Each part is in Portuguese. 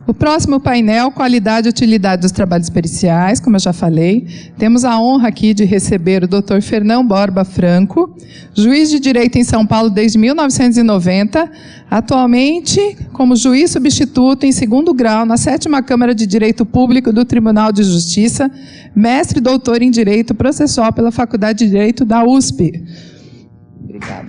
O próximo painel, qualidade e utilidade dos trabalhos periciais, como eu já falei. Temos a honra aqui de receber o Dr. Fernão Borba Franco, juiz de direito em São Paulo desde 1990, atualmente como juiz substituto em 2º grau na 7ª Câmara de Direito Público do Tribunal de Justiça, mestre e doutor em Direito Processual pela Faculdade de Direito da USP. Obrigada.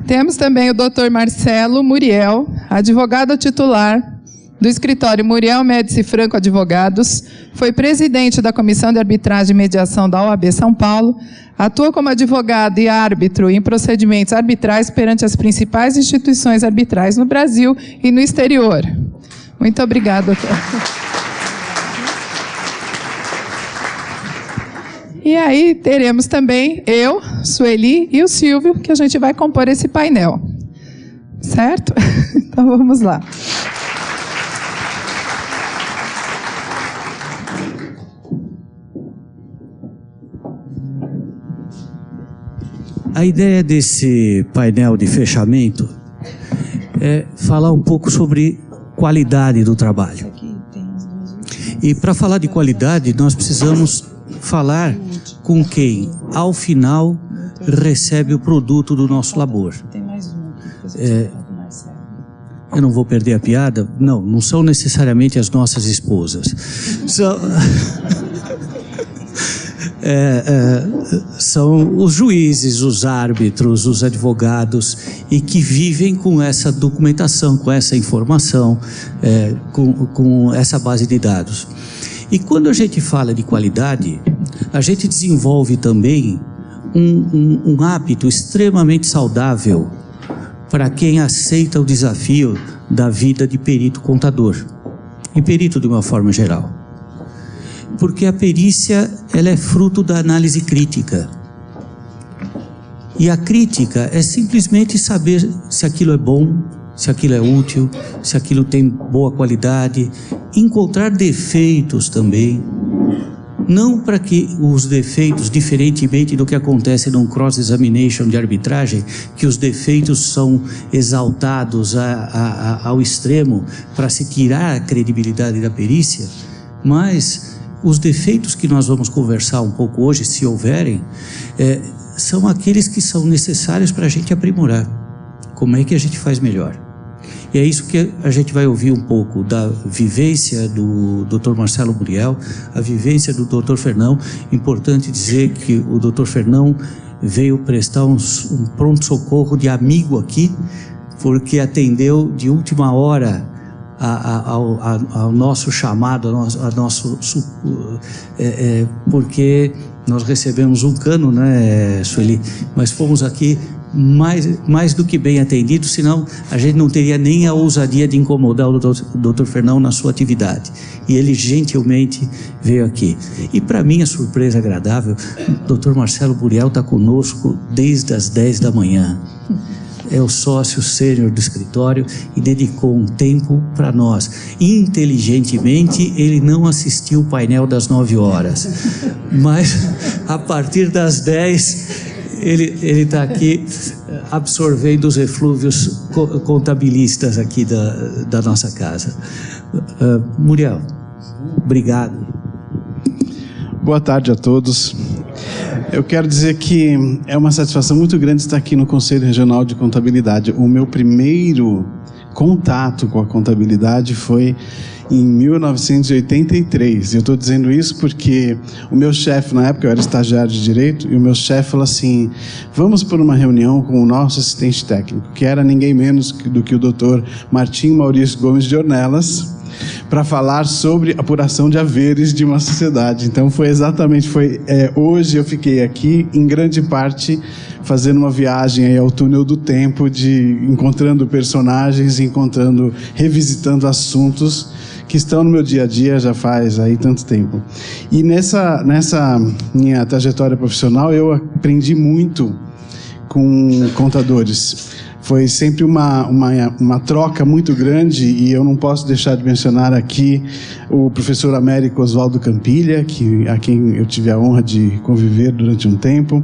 Temos também o Dr. Marcelo Muriel, advogado titular do escritório Muriel Médici Franco Advogados, foi presidente da Comissão de Arbitragem e Mediação da OAB São Paulo, atua como advogado e árbitro em procedimentos arbitrais perante as principais instituições arbitrais no Brasil e no exterior. Muito obrigada, doutor. E aí teremos também eu, Sueli e o Silvio, que a gente vai compor esse painel. Certo? Então vamos lá. A ideia desse painel de fechamento é falar um pouco sobre qualidade do trabalho. E para falar de qualidade, nós precisamos falar com quem, ao final, recebe o produto do nosso labor. Eu não vou perder a piada? Não são necessariamente as nossas esposas. São os juízes, os árbitros, os advogados, e que vivem com essa documentação, com essa informação, com essa base de dados. E quando a gente fala de qualidade, a gente desenvolve também um hábito extremamente saudável para quem aceita o desafio da vida de perito contador, e perito de uma forma geral. Porque a perícia, ela é fruto da análise crítica. E a crítica é simplesmente saber se aquilo é bom, se aquilo é útil, se aquilo tem boa qualidade, encontrar defeitos também. Não para que os defeitos, diferentemente do que acontece num cross-examination de arbitragem, que os defeitos são exaltados ao extremo para se tirar a credibilidade da perícia, mas os defeitos que nós vamos conversar um pouco hoje, se houverem, são aqueles que são necessários para a gente aprimorar. Como é que a gente faz melhor? E é isso que a gente vai ouvir um pouco da vivência do Dr. Marcelo Muriel, a vivência do Dr. Fernão. Importante dizer que o Dr. Fernão veio prestar um pronto-socorro de amigo aqui, porque atendeu de última hora ao nosso chamado, porque nós recebemos um cano, né, Sueli? Mas fomos aqui mais do que bem atendidos, senão a gente não teria nem a ousadia de incomodar o Dr. Fernão na sua atividade. E ele gentilmente veio aqui. E para mim, a surpresa agradável, o Dr. Marcelo Muriel está conosco desde as 10 da manhã. É o sócio sênior do escritório e dedicou um tempo para nós. Inteligentemente, ele não assistiu o painel das 9 horas, mas a partir das 10, ele está aqui absorvendo os eflúvios contabilistas aqui da nossa casa. Muriel, obrigado. Boa tarde a todos. Eu quero dizer que é uma satisfação muito grande estar aqui no Conselho Regional de Contabilidade. O meu primeiro contato com a contabilidade foi em 1983. Eu estou dizendo isso porque o meu chefe, na época eu era estagiário de Direito, e o meu chefe falou assim: vamos por uma reunião com o nosso assistente técnico, que era ninguém menos do que o Dr. Martim Maurício Gomes de Ornelas, para falar sobre apuração de haveres de uma sociedade. Então hoje eu fiquei aqui, em grande parte, fazendo uma viagem aí ao túnel do tempo, encontrando personagens, revisitando assuntos que estão no meu dia a dia já faz aí tanto tempo. E nessa minha trajetória profissional, eu aprendi muito com contadores. Foi sempre uma troca muito grande, e eu não posso deixar de mencionar aqui o professor Américo Oswaldo Campilha, a quem eu tive a honra de conviver durante um tempo,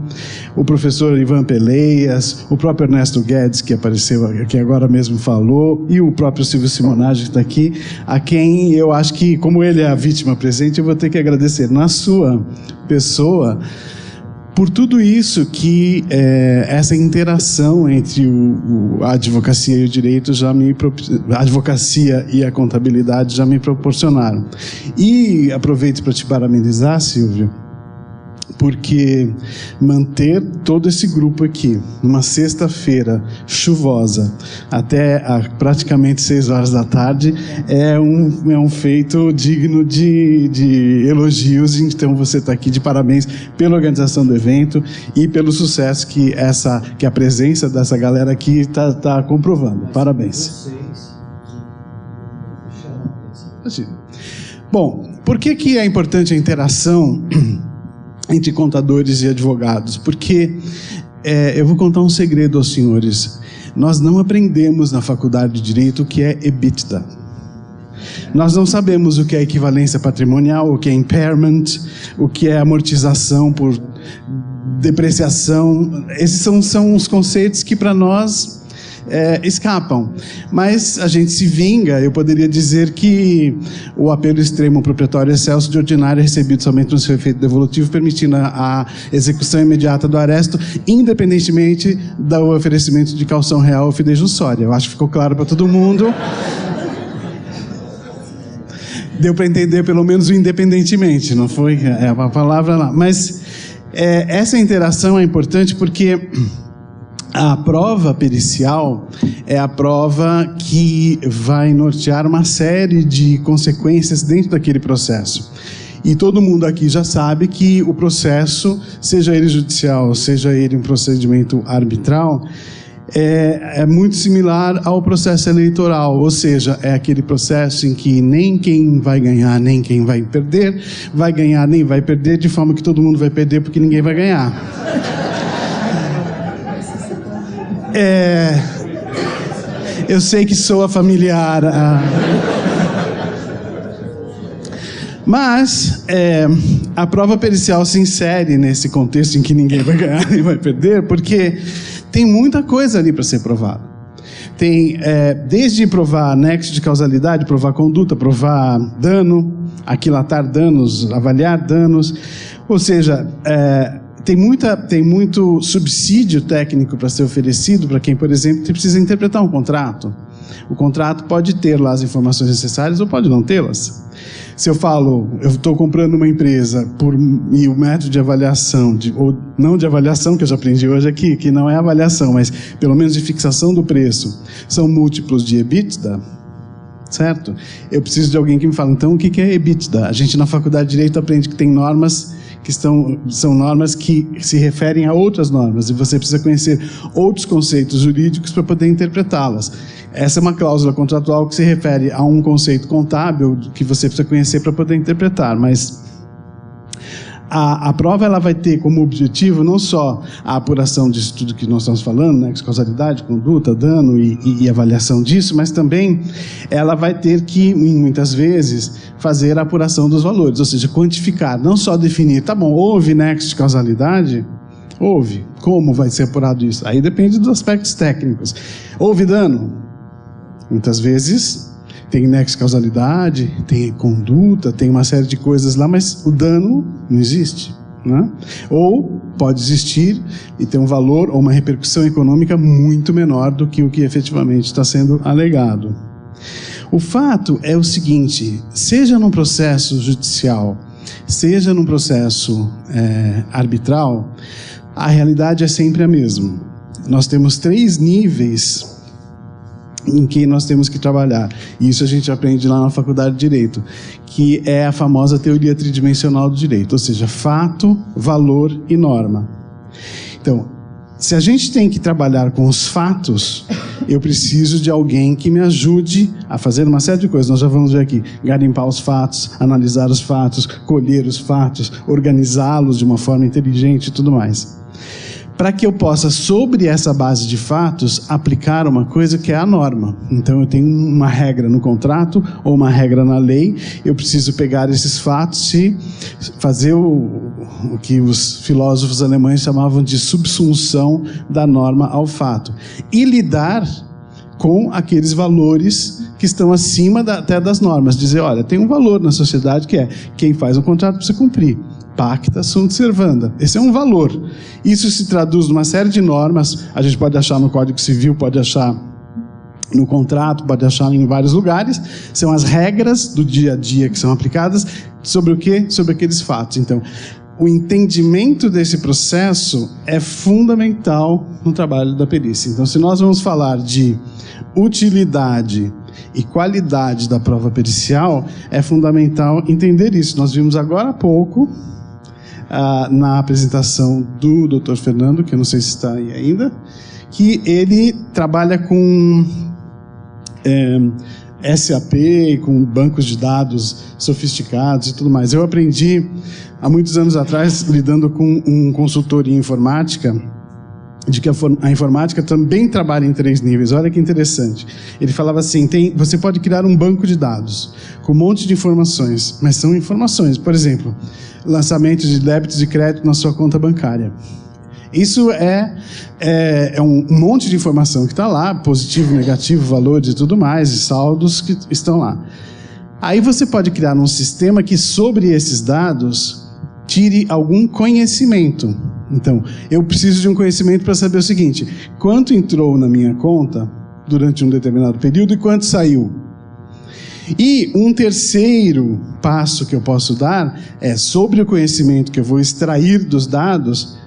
o professor Ivan Peleias, o próprio Ernesto Guedes, que apareceu aqui agora mesmo falou, e o próprio Silvio Simonaggi, que está aqui, a quem eu acho que, como ele é a vítima presente, eu vou ter que agradecer na sua pessoa, por tudo isso que essa interação entre a advocacia e o direito a advocacia e a contabilidade já me proporcionaram. E aproveito para te parabenizar, Silvio, porque manter todo esse grupo aqui, numa sexta-feira chuvosa, até praticamente 6 horas da tarde, é um feito digno de elogios. Então você está aqui, de parabéns pela organização do evento e pelo sucesso que a presença dessa galera aqui está comprovando. Parabéns. Bom, por que é importante a interação entre contadores e advogados? Porque eu vou contar um segredo aos senhores. Nós não aprendemos na faculdade de Direito o que é EBITDA. Nós não sabemos o que é equivalência patrimonial, o que é impairment, o que é amortização por depreciação. Esses são os conceitos que para nós escapam. Mas a gente se vinga. Eu poderia dizer que o apelo extremo proprietário excelso de ordinário é recebido somente no seu efeito devolutivo, permitindo a execução imediata do aresto, independentemente do oferecimento de caução real ou fidejussória. Eu acho que ficou claro para todo mundo. Deu para entender pelo menos o independentemente, não foi? É uma palavra lá. Mas essa interação é importante porque a prova pericial é a prova que vai nortear uma série de consequências dentro daquele processo. E todo mundo aqui já sabe que o processo, seja ele judicial, seja ele um procedimento arbitral, é muito similar ao processo eleitoral, ou seja, é aquele processo em que nem quem vai ganhar, nem quem vai perder, vai ganhar nem vai perder, de forma que todo mundo vai perder porque ninguém vai ganhar. Eu sei que soa familiar, mas a prova pericial se insere nesse contexto em que ninguém vai ganhar nem vai perder, porque tem muita coisa ali para ser provada. Tem desde provar nexo de causalidade, provar conduta, provar dano, aquilatar danos, avaliar danos, ou seja, tem muito subsídio técnico para ser oferecido para quem, por exemplo, precisa interpretar um contrato. O contrato pode ter lá as informações necessárias ou pode não tê-las. Se eu falo, eu estou comprando uma empresa e o método de avaliação, ou não de avaliação, que eu já aprendi hoje aqui, que não é avaliação, mas pelo menos de fixação do preço, são múltiplos de EBITDA, certo? Eu preciso de alguém que me fale, então, o que é EBITDA? A gente na faculdade de Direito aprende que tem normas que são normas que se referem a outras normas, e você precisa conhecer outros conceitos jurídicos para poder interpretá-las. Essa é uma cláusula contratual que se refere a um conceito contábil que você precisa conhecer para poder interpretar, mas a prova ela vai ter como objetivo não só a apuração disso tudo que nós estamos falando, né, causalidade, conduta, dano e avaliação disso, mas também ela vai ter que, muitas vezes, fazer a apuração dos valores, ou seja, quantificar, não só definir, tá bom, houve nexo de causalidade? Houve. Como vai ser apurado isso? Aí depende dos aspectos técnicos. Houve dano? Muitas vezes tem nexo de causalidade, tem conduta, tem uma série de coisas lá, mas o dano não existe, né? Ou pode existir e ter um valor ou uma repercussão econômica muito menor do que o que efetivamente está sendo alegado. O fato é o seguinte, seja num processo judicial, seja num processo arbitral, a realidade é sempre a mesma. Nós temos 3 níveis em que nós temos que trabalhar. E isso a gente aprende lá na Faculdade de Direito, que é a famosa teoria tridimensional do direito, ou seja, fato, valor e norma. Então, se a gente tem que trabalhar com os fatos, eu preciso de alguém que me ajude a fazer uma série de coisas. Nós já vamos ver aqui, garimpar os fatos, analisar os fatos, colher os fatos, organizá-los de uma forma inteligente e tudo mais. para que eu possa, sobre essa base de fatos, aplicar uma coisa que é a norma. Então, eu tenho uma regra no contrato ou uma regra na lei, eu preciso pegar esses fatos e fazer o que os filósofos alemães chamavam de subsunção da norma ao fato. E lidar com aqueles valores que estão acima até das normas. Dizer, olha, tem um valor na sociedade que é quem faz um contrato precisa cumprir. Pacta sunt servanda. Esse é um valor. Isso se traduz numa série de normas. A gente pode achar no Código Civil, pode achar no contrato, pode achar em vários lugares. São as regras do dia a dia que são aplicadas sobre o quê? Sobre aqueles fatos. Então, o entendimento desse processo é fundamental no trabalho da perícia. Então, se nós vamos falar de utilidade e qualidade da prova pericial, é fundamental entender isso. Nós vimos agora há pouco, na apresentação do Dr. Fernando, que eu não sei se está aí ainda, que ele trabalha com SAP, com bancos de dados sofisticados e tudo mais. Eu aprendi há muitos anos atrás, lidando com um consultor em informática, de que a informática também trabalha em 3 níveis. Olha que interessante. Ele falava assim, você pode criar um banco de dados com um monte de informações, mas são informações. Por exemplo, lançamento de débitos e crédito na sua conta bancária. Isso é um monte de informação que está lá, positivo, negativo, valores e tudo mais, e saldos que estão lá. Aí você pode criar um sistema que sobre esses dados tire algum conhecimento. Então, eu preciso de um conhecimento para saber o seguinte: quanto entrou na minha conta durante um determinado período e quanto saiu. E um terceiro passo que eu posso dar é, sobre o conhecimento que eu vou extrair dos dados,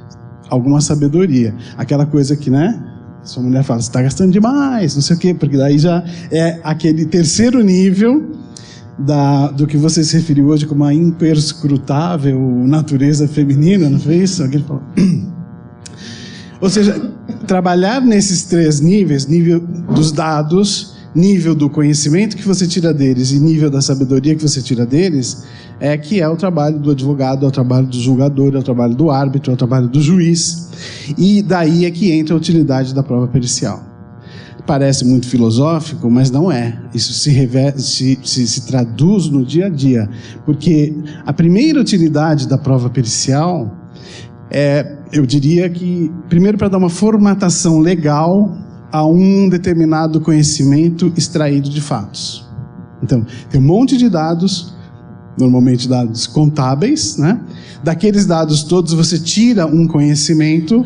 alguma sabedoria. Aquela coisa que, né, sua mulher fala, você está gastando demais, não sei o quê, porque daí já é aquele terceiro nível do que você se referiu hoje como a imperscrutável natureza feminina, não foi isso? Alguém falou. Ou seja, trabalhar nesses 3 níveis, nível dos dados, nível do conhecimento que você tira deles e nível da sabedoria que você tira deles, que é o trabalho do advogado, é o trabalho do julgador, é o trabalho do árbitro, é o trabalho do juiz. E daí é que entra a utilidade da prova pericial. Parece muito filosófico, mas não é. Isso se traduz no dia a dia. Porque a primeira utilidade da prova pericial eu diria que, primeiro, para dar uma formatação legal a um determinado conhecimento extraído de fatos. Então, tem um monte de dados, normalmente dados contábeis, né? Daqueles dados todos você tira um conhecimento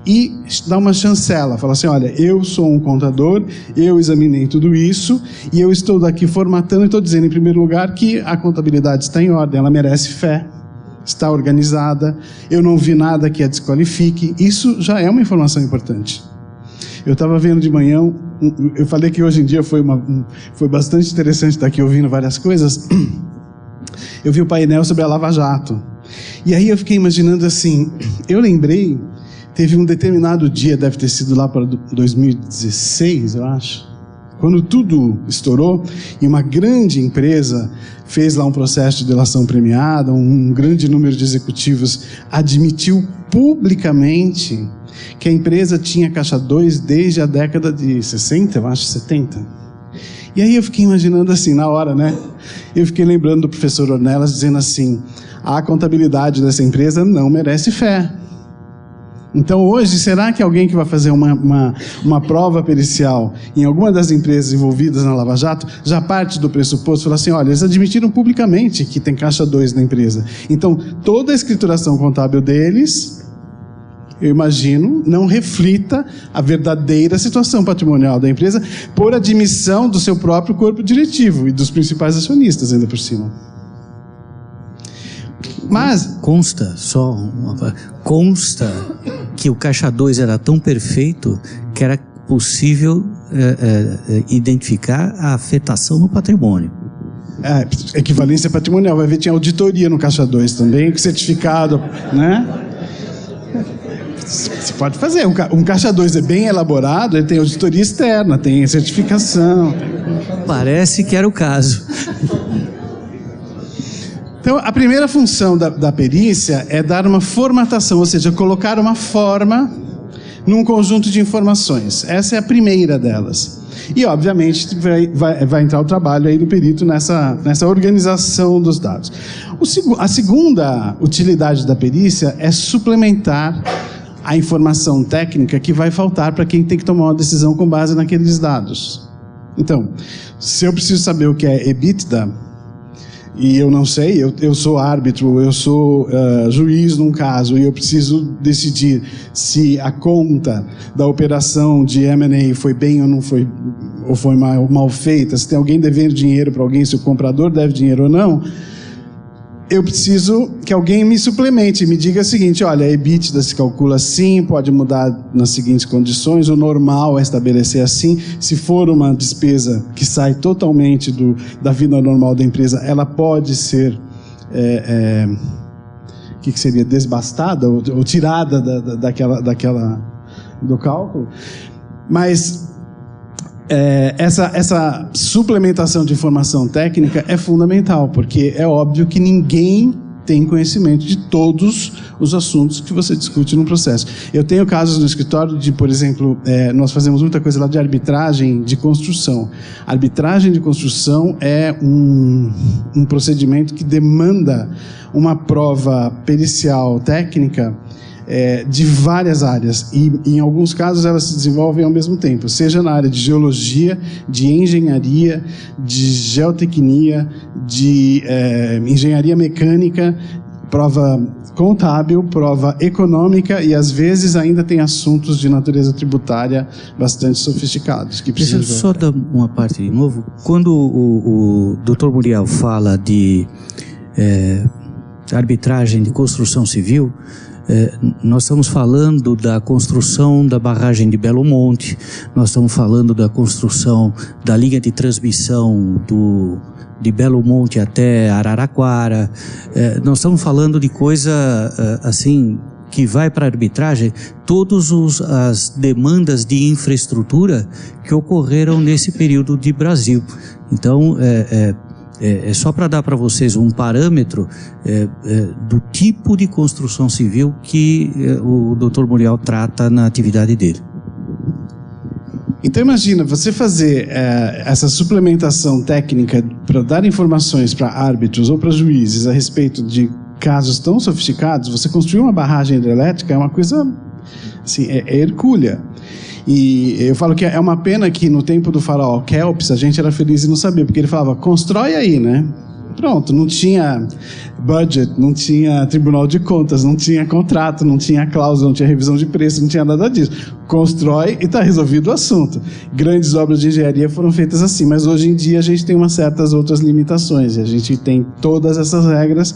e dá uma chancela, fala assim, olha, eu sou um contador, eu examinei tudo isso e eu estou daqui formatando e estou dizendo, em primeiro lugar, que a contabilidade está em ordem, ela merece fé, está organizada, eu não vi nada que a desqualifique. Isso já é uma informação importante. Eu estava vendo de manhã, eu falei que hoje em dia foi bastante interessante estar aqui ouvindo várias coisas. Eu vi o painel sobre a Lava Jato. E aí eu fiquei imaginando assim, eu lembrei, teve um determinado dia, deve ter sido lá para 2016, eu acho, quando tudo estourou e uma grande empresa fez lá um processo de delação premiada, um grande número de executivos admitiu publicamente que a empresa tinha caixa 2 desde a década de 60, eu acho, 70. E aí eu fiquei imaginando assim, na hora, né? Eu fiquei lembrando do professor Ornelas dizendo assim, a contabilidade dessa empresa não merece fé. Então hoje, será que alguém que vai fazer uma prova pericial em alguma das empresas envolvidas na Lava Jato já parte do pressuposto, fala assim, olha, eles admitiram publicamente que tem caixa 2 na empresa. Então toda a escrituração contábil deles, eu imagino, não reflita a verdadeira situação patrimonial da empresa por admissão do seu próprio corpo diretivo e dos principais acionistas ainda por cima. Mas consta que o caixa 2 era tão perfeito que era possível identificar a afetação no patrimônio. Equivalência patrimonial, vai ver, tinha auditoria no caixa 2 também, certificado, né? Você pode fazer, um caixa 2 é bem elaborado, ele tem auditoria externa, tem certificação. Parece que era o caso. Então, a primeira função da perícia é dar uma formatação, ou seja, colocar uma forma num conjunto de informações. Essa é a primeira delas. E, obviamente, vai entrar o trabalho aí do perito nessa organização dos dados. A segunda utilidade da perícia é suplementar a informação técnica que vai faltar para quem tem que tomar uma decisão com base naqueles dados. Então, se eu preciso saber o que é EBITDA, e eu não sei, eu sou árbitro, eu sou juiz num caso, e eu preciso decidir se a conta da operação de M&A foi bem ou não foi, ou foi mal feita, se tem alguém devendo dinheiro para alguém, se o comprador deve dinheiro ou não, eu preciso que alguém me suplemente, me diga o seguinte: olha, a EBITDA se calcula assim, pode mudar nas seguintes condições, o normal é estabelecer assim, se for uma despesa que sai totalmente da vida normal da empresa, ela pode ser, que seria desbastada ou tirada do cálculo, mas essa suplementação de informação técnica é fundamental, porque é óbvio que ninguém tem conhecimento de todos os assuntos que você discute no processo. Eu tenho casos no escritório de, por exemplo, nós fazemos muita coisa lá de arbitragem de construção. Arbitragem de construção é um procedimento que demanda uma prova pericial técnica de várias áreas, e em alguns casos elas se desenvolvem ao mesmo tempo, seja na área de geologia, de engenharia, de geotecnia, de engenharia mecânica, prova contábil, prova econômica, e às vezes ainda tem assuntos de natureza tributária bastante sofisticados. Deixa eu só dar uma parte de novo. Quando o Dr. Muriel fala de arbitragem de construção civil, nós estamos falando da construção da barragem de Belo Monte, nós estamos falando da construção da linha de transmissão de Belo Monte até Araraquara, nós estamos falando de coisa assim que vai para a arbitragem, todas as demandas de infraestrutura que ocorreram nesse período de Brasil. Então, é só para dar para vocês um parâmetro do tipo de construção civil que o Dr. Muriel trata na atividade dele. Então imagina, você fazer essa suplementação técnica para dar informações para árbitros ou para juízes a respeito de casos tão sofisticados. Você construir uma barragem hidrelétrica é uma coisa assim, hercúlea. E eu falo que é uma pena que no tempo do faraó Kelps a gente era feliz e não sabia, porque ele falava, constrói aí, né? Pronto, não tinha budget, não tinha tribunal de contas, não tinha contrato, não tinha cláusula, não tinha revisão de preço, não tinha nada disso. Constrói e está resolvido o assunto. Grandes obras de engenharia foram feitas assim, mas hoje em dia a gente tem umas certas outras limitações, e a gente tem todas essas regras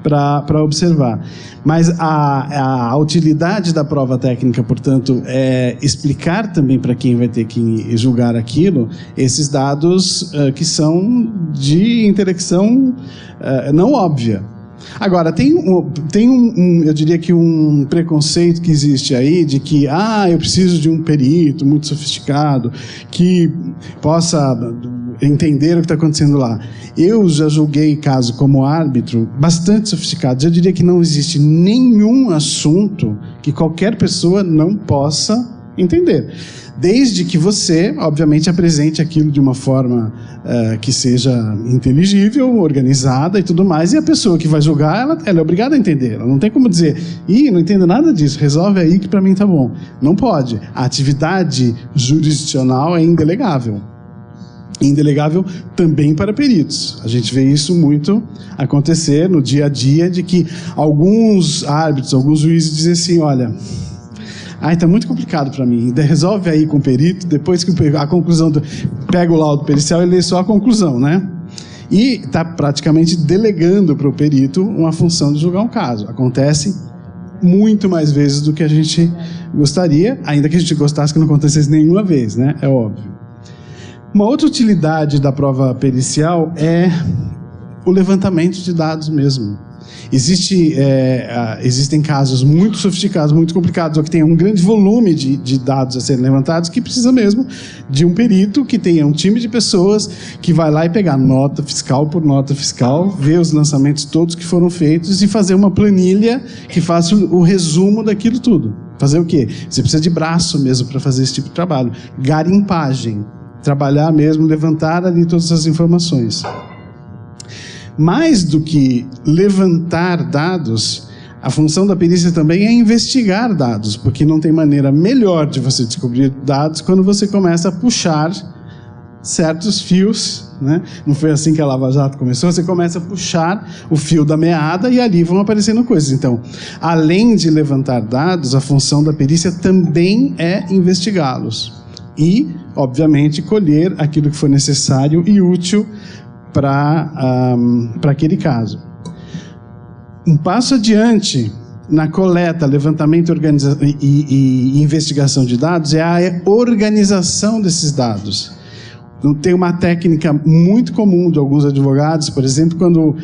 para observar. Mas a utilidade da prova técnica, portanto, é explicar também para quem vai ter que julgar aquilo, esses dados que são de intelecção não óbvia. Agora, eu diria que um preconceito que existe aí de que, eu preciso de um perito muito sofisticado que possa entender o que está acontecendo lá. Eu já julguei caso como árbitro bastante sofisticado. Eu diria que não existe nenhum assunto que qualquer pessoa não possa entender. Desde que você, obviamente, apresente aquilo de uma forma que seja inteligível, organizada e tudo mais, e a pessoa que vai julgar, ela é obrigada a entender. Ela não tem como dizer, não entendo nada disso, resolve aí que para mim tá bom. Não pode. A atividade jurisdicional é indelegável. Indelegável também para peritos. A gente vê isso muito acontecer no dia a dia, de que alguns árbitros, alguns juízes dizem assim, olha, está muito complicado para mim, resolve aí com o perito, depois que a conclusão, pega o laudo pericial e lê só a conclusão, né? E está praticamente delegando para o perito uma função de julgar um caso. Acontece muito mais vezes do que a gente gostaria, ainda que a gente gostasse que não acontecesse nenhuma vez, né? É óbvio. Uma outra utilidade da prova pericial é o levantamento de dados mesmo. Existem casos muito sofisticados, muito complicados, ou que tem um grande volume de dados a serem levantados, que precisa mesmo de um perito que tenha um time de pessoas que vai lá e pegar nota fiscal por nota fiscal, ver os lançamentos todos que foram feitos e fazer uma planilha que faça o resumo daquilo tudo. Fazer o quê? Você precisa de braço mesmo para fazer esse tipo de trabalho. Garimpagem. Trabalhar mesmo, levantar ali todas essas informações. Mais do que levantar dados, a função da perícia também é investigar dados, porque não tem maneira melhor de você descobrir dados quando você começa a puxar certos fios, né? Não foi assim que a Lava Jato começou? Você começa a puxar o fio da meada e ali vão aparecendo coisas. Então, além de levantar dados, a função da perícia também é investigá-los e, obviamente, colher aquilo que for necessário e útil para aquele caso. Um passo adiante na coleta, levantamento e investigação de dados é a organização desses dados. Tem uma técnica muito comum de alguns advogados, por exemplo, quando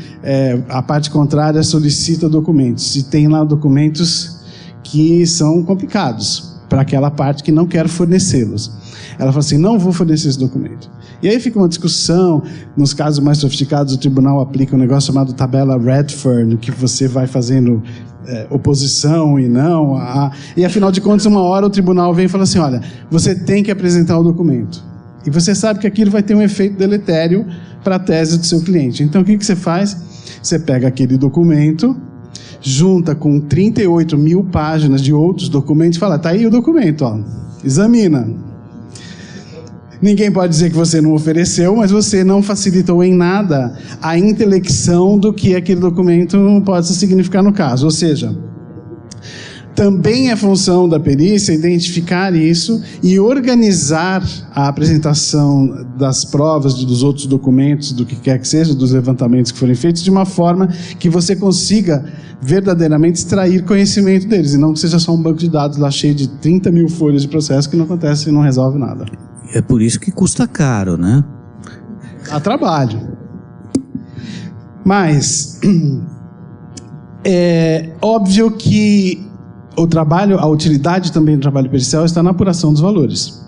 a parte contrária solicita documentos, e tem lá documentos que são complicados para aquela parte que não quer fornecê-los. Ela fala assim, não vou fornecer esse documento. E aí fica uma discussão, nos casos mais sofisticados o tribunal aplica um negócio chamado tabela Redfern, que você vai fazendo oposição e não, e afinal de contas uma hora o tribunal vem e fala assim, olha, você tem que apresentar o documento. E você sabe que aquilo vai ter um efeito deletério para a tese do seu cliente. Então o que você faz? Você pega aquele documento, junta com 38 mil páginas de outros documentos e fala, tá aí o documento, ó, examina. Ninguém pode dizer que você não ofereceu, mas você não facilitou em nada a intelecção do que aquele documento pode significar no caso. Ou seja, também é função da perícia identificar isso e organizar a apresentação das provas, dos outros documentos, do que quer que seja, dos levantamentos que forem feitos, de uma forma que você consiga verdadeiramente extrair conhecimento deles, e não que seja só um banco de dados lá cheio de 30 mil folhas de processo que não acontece e não resolve nada. É por isso que custa caro, né? Dá trabalho. Mas é óbvio que o trabalho, a utilidade também do trabalho pericial está na apuração dos valores,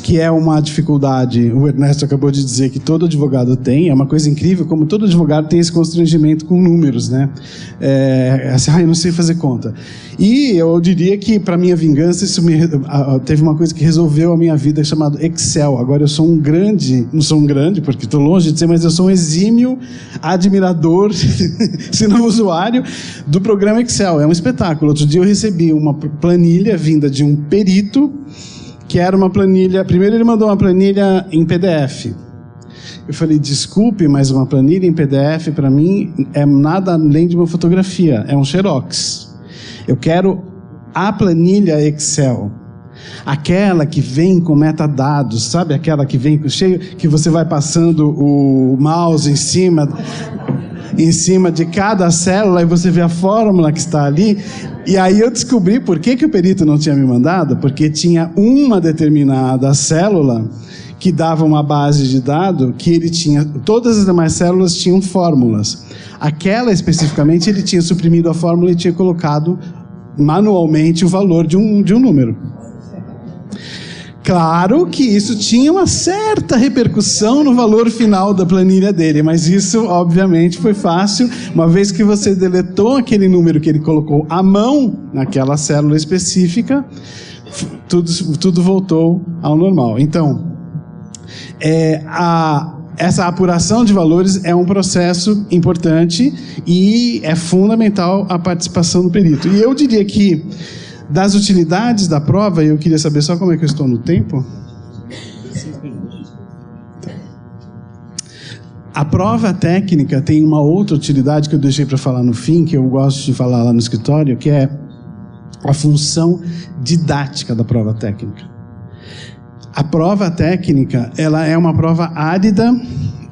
que é uma dificuldade, o Ernesto acabou de dizer que todo advogado tem, é uma coisa incrível como todo advogado tem esse constrangimento com números, né? Assim, eu não sei fazer conta. E eu diria que, para minha vingança, isso teve uma coisa que resolveu a minha vida, chamada Excel. Agora eu sou não sou um grande, porque estou longe de ser, mas eu sou um exímio admirador, se não usuário, do programa Excel. É um espetáculo. Outro dia eu recebi uma planilha vinda de um perito, que era uma planilha... Primeiro ele mandou uma planilha em PDF. Eu falei, desculpe, mas uma planilha em PDF, para mim, é nada além de uma fotografia. É um xerox. Eu quero a planilha Excel. Aquela que vem com metadados, sabe? Aquela que vem cheio, que você vai passando o mouse em cima de cada célula e você vê a fórmula que está ali. E aí eu descobri por que o perito não tinha me mandado, porque tinha uma determinada célula que dava uma base de dado que ele tinha, todas as demais células tinham fórmulas. Aquela especificamente ele tinha suprimido a fórmula e tinha colocado manualmente o valor de um número. Claro que isso tinha uma certa repercussão no valor final da planilha dele, mas isso, obviamente, foi fácil, uma vez que você deletou aquele número que ele colocou à mão naquela célula específica, tudo voltou ao normal. Então, essa apuração de valores é um processo importante e é fundamental a participação do perito. E eu diria que, das utilidades da prova, eu queria saber só como é que eu estou no tempo. A prova técnica tem uma outra utilidade que eu deixei para falar no fim, que eu gosto de falar lá no escritório, que é a função didática da prova técnica. A prova técnica, ela é uma prova árida,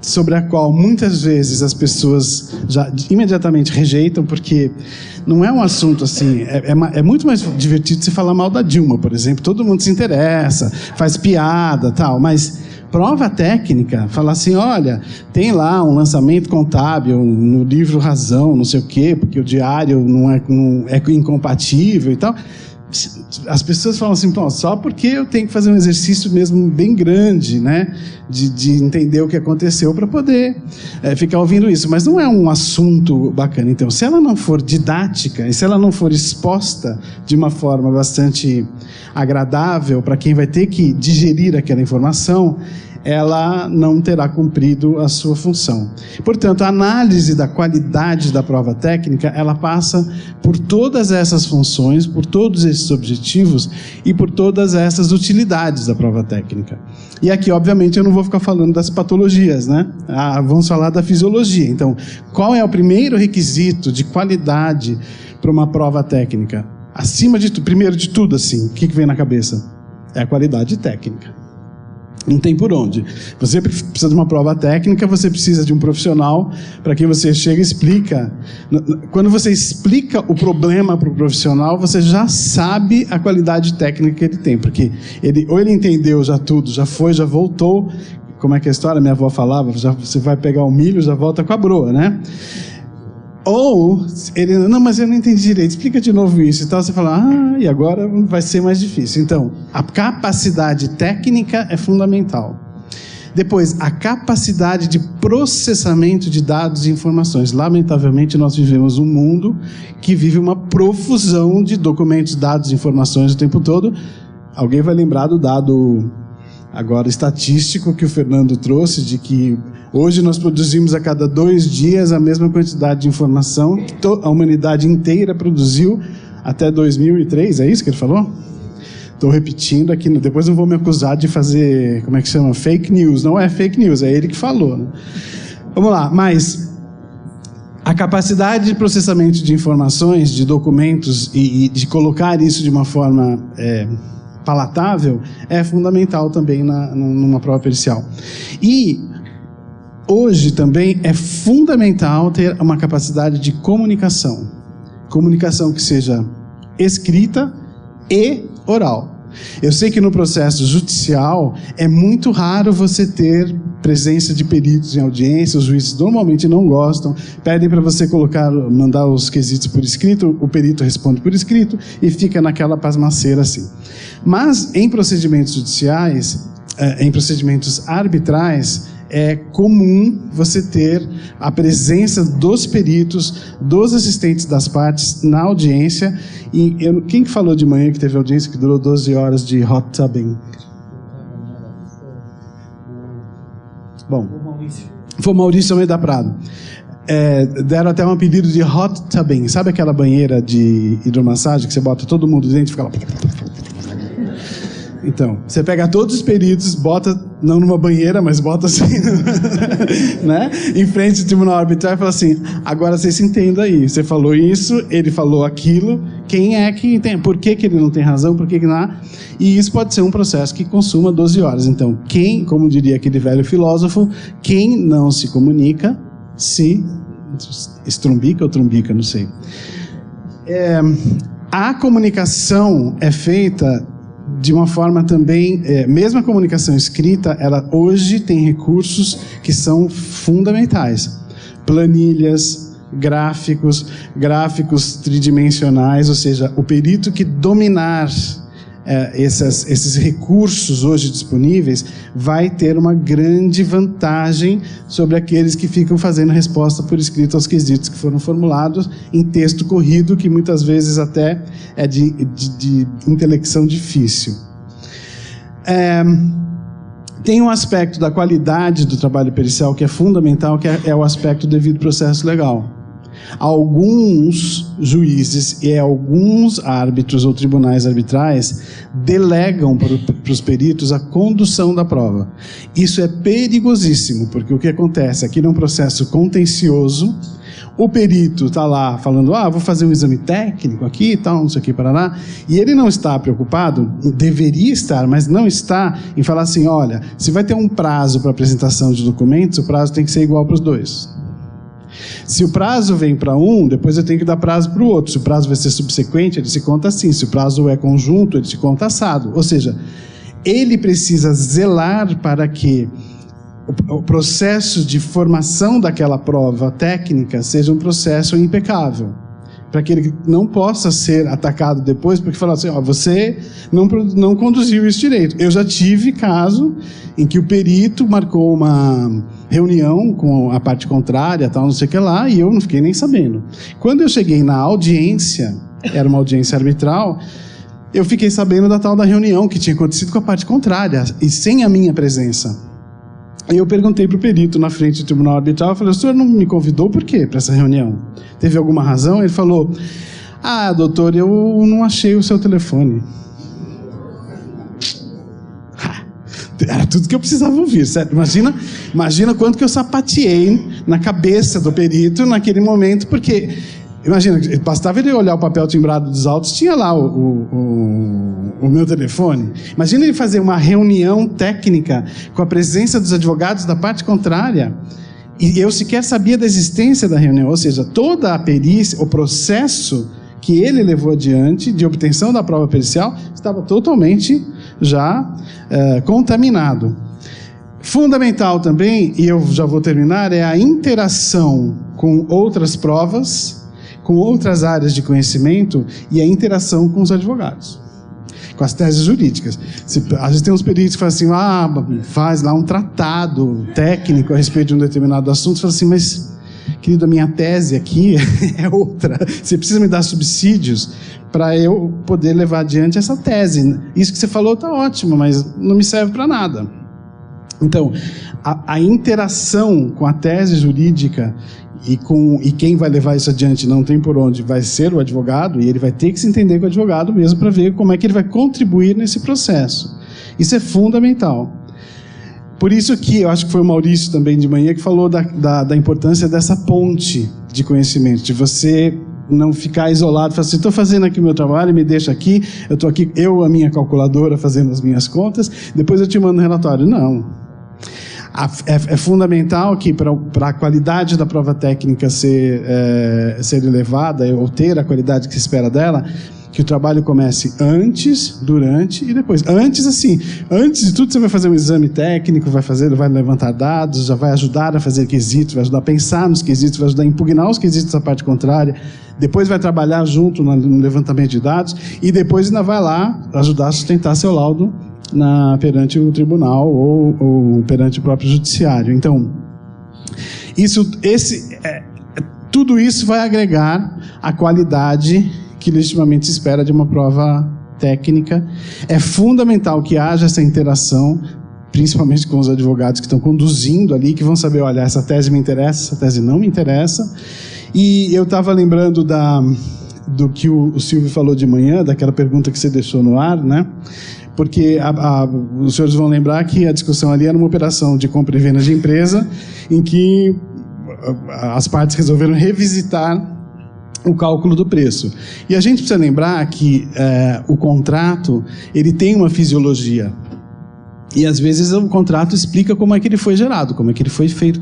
sobre a qual muitas vezes as pessoas já imediatamente rejeitam, porque não é um assunto assim, é muito mais divertido se falar mal da Dilma, por exemplo. Todo mundo se interessa, faz piada, tal, mas prova técnica, falar assim, olha, tem lá um lançamento contábil no livro Razão, não sei o quê, porque o diário não é incompatível e tal. As pessoas falam assim, só porque eu tenho que fazer um exercício mesmo bem grande, né, de entender o que aconteceu para poder ficar ouvindo isso. Mas não é um assunto bacana. Então, se ela não for didática e se ela não for exposta de uma forma bastante agradável para quem vai ter que digerir aquela informação, ela não terá cumprido a sua função. Portanto, a análise da qualidade da prova técnica, ela passa por todas essas funções, por todos esses objetivos e por todas essas utilidades da prova técnica. E aqui, obviamente, eu não vou ficar falando das patologias, né? Vamos falar da fisiologia. Então, qual é o primeiro requisito de qualidade para uma prova técnica? Acima de tudo, primeiro de tudo, assim, o que vem na cabeça? É a qualidade técnica. Não tem por onde. Você precisa de uma prova técnica, você precisa de um profissional para quem você chega e explica. Quando você explica o problema para o profissional, você já sabe a qualidade técnica que ele tem, porque ou ele entendeu já tudo, já foi, já voltou. Como é que é a história? Minha avó falava, você vai pegar o milho, já volta com a broa, né? Ou ele, não, mas eu não entendi direito, explica de novo isso e tal. Você fala, e agora vai ser mais difícil. Então, a capacidade técnica é fundamental. Depois, a capacidade de processamento de dados e informações. Lamentavelmente, nós vivemos um mundo que vive uma profusão de documentos, dados e informações o tempo todo. Alguém vai lembrar do dado agora estatístico que o Fernando trouxe, de que hoje nós produzimos a cada 2 dias a mesma quantidade de informação que a humanidade inteira produziu até 2003, é isso que ele falou? Estou repetindo aqui, depois não vou me acusar de fazer, como é que chama? Fake news. Não é fake news, é ele que falou, né? Vamos lá, mas a capacidade de processamento de informações, de documentos e de colocar isso de uma forma palatável é fundamental também numa prova pericial. E hoje também é fundamental ter uma capacidade de comunicação. Comunicação que seja escrita e oral. Eu sei que no processo judicial é muito raro você ter presença de peritos em audiência, os juízes normalmente não gostam, pedem para você mandar os quesitos por escrito, o perito responde por escrito e fica naquela pasmaceira assim. Mas em procedimentos judiciais, em procedimentos arbitrais, é comum você ter a presença dos peritos, dos assistentes das partes na audiência. E quem falou de manhã que teve audiência que durou 12 horas de hot tubbing? Bom, foi o Maurício Almeida Prado. Deram até um apelido de hot tubbing. Sabe aquela banheira de hidromassagem que você bota todo mundo dentro e fica lá... Então, você pega todos os peritos, bota, não numa banheira, mas bota assim, né? Em frente do tribunal arbitral e fala assim, agora vocês se entendam aí, você falou isso, ele falou aquilo, quem é que tem, por que ele não tem razão, por que não há? E isso pode ser um processo que consuma 12 horas. Então, como diria aquele velho filósofo, quem não se comunica, se estrumbica ou trumbica, não sei. A comunicação é feita de uma forma também, mesmo a comunicação escrita, ela hoje tem recursos que são fundamentais. Planilhas, gráficos tridimensionais, ou seja, o perito que dominar esses recursos hoje disponíveis vai ter uma grande vantagem sobre aqueles que ficam fazendo resposta por escrito aos quesitos que foram formulados em texto corrido, que muitas vezes até é de intelecção difícil. Tem um aspecto da qualidade do trabalho pericial que é fundamental, que é o aspecto do devido processo legal. Alguns juízes e alguns árbitros ou tribunais arbitrais delegam para os peritos a condução da prova. Isso é perigosíssimo, porque o que acontece aqui num processo contencioso, o perito está lá falando, vou fazer um exame técnico aqui e tal, não sei o que, parará, e ele não está preocupado, deveria estar, mas não está, em falar assim, olha, se vai ter um prazo para apresentação de documentos, o prazo tem que ser igual para os dois. Se o prazo vem para um, depois eu tenho que dar prazo para o outro. Se o prazo vai ser subsequente, ele se conta assim. Se o prazo é conjunto, ele se conta assado. Ou seja, ele precisa zelar para que o processo de formação daquela prova técnica seja um processo impecável, para que ele não possa ser atacado depois, porque fala assim, você não conduziu isso direito. Eu já tive caso em que o perito marcou uma reunião com a parte contrária, tal, não sei o que lá, e eu não fiquei nem sabendo. Quando eu cheguei na audiência, era uma audiência arbitral, eu fiquei sabendo da tal da reunião que tinha acontecido com a parte contrária, e sem a minha presença. Aí eu perguntei para o perito na frente do tribunal arbitral, eu falei, o senhor não me convidou por quê para essa reunião? Teve alguma razão? Ele falou, doutor, eu não achei o seu telefone. Era tudo que eu precisava ouvir, certo? Imagina quanto que eu sapateei na cabeça do perito naquele momento, porque... Imagina, bastava ele olhar o papel timbrado dos autos, tinha lá o meu telefone. Imagina ele fazer uma reunião técnica com a presença dos advogados da parte contrária e eu sequer sabia da existência da reunião. Ou seja, toda a perícia, o processo que ele levou adiante de obtenção da prova pericial estava totalmente já contaminado. Fundamental também, e eu já vou terminar, é a interação com outras provas, com outras áreas de conhecimento e a interação com os advogados, com as teses jurídicas. Às vezes tem uns peritos que falam assim, faz lá um tratado técnico a respeito de um determinado assunto, fala assim, mas, querido, a minha tese aqui é outra, você precisa me dar subsídios para eu poder levar adiante essa tese. Isso que você falou está ótimo, mas não me serve para nada. Então, a interação com a tese jurídica e quem vai levar isso adiante não tem por onde, vai ser o advogado, e ele vai ter que se entender com o advogado mesmo para ver como é que ele vai contribuir nesse processo. Isso é fundamental. Por isso que, eu acho que foi o Maurício também de manhã que falou da importância dessa ponte de conhecimento, de você não ficar isolado, falar assim, estou fazendo aqui o meu trabalho, me deixa aqui, eu estou aqui, a minha calculadora, fazendo as minhas contas, depois eu te mando um relatório. Não. É fundamental que para a qualidade da prova técnica ser elevada, ou ter a qualidade que se espera dela, que o trabalho comece antes, durante e depois. Antes de tudo você vai fazer um exame técnico, vai levantar dados, já vai ajudar a fazer quesitos, vai ajudar a pensar nos quesitos, vai ajudar a impugnar os quesitos da parte contrária, depois vai trabalhar junto no levantamento de dados e depois ainda vai lá ajudar a sustentar seu laudo perante o tribunal ou perante o próprio judiciário. Então, tudo isso vai agregar a qualidade que legitimamente se espera de uma prova técnica. É fundamental que haja essa interação, principalmente com os advogados que estão conduzindo ali, que vão saber, olha, essa tese me interessa, essa tese não me interessa. E eu estava lembrando do que o Silvio falou de manhã, daquela pergunta que você deixou no ar, né? Porque os senhores vão lembrar que a discussão ali era uma operação de compra e venda de empresa, em que as partes resolveram revisitar o cálculo do preço. E a gente precisa lembrar que o contrato, ele tem uma fisiologia. E às vezes o contrato explica como é que ele foi gerado, como é que ele foi feito,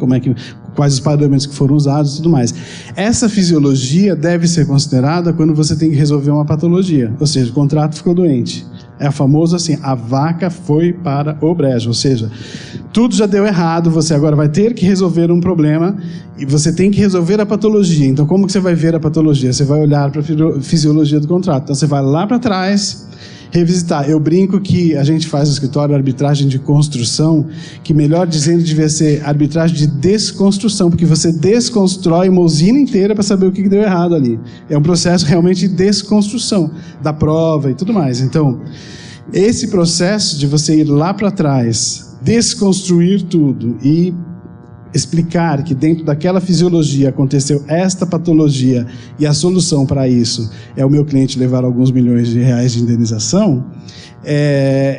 quais os parâmetros que foram usados e tudo mais. Essa fisiologia deve ser considerada quando você tem que resolver uma patologia, ou seja, o contrato ficou doente. É famoso assim, a vaca foi para o brejo, ou seja, tudo já deu errado, você agora vai ter que resolver um problema e você tem que resolver a patologia. Então como que você vai ver a patologia? Você vai olhar para a fisiologia do contrato. Então você vai lá para trás, revisitar. Eu brinco que a gente faz no escritório arbitragem de construção, que melhor dizendo devia ser arbitragem de desconstrução, porque você desconstrói uma usina inteira para saber o que deu errado ali. É um processo realmente de desconstrução da prova e tudo mais. Então, esse processo de você ir lá para trás, desconstruir tudo e explicar que dentro daquela fisiologia aconteceu esta patologia e a solução para isso é o meu cliente levar alguns milhões de reais de indenização,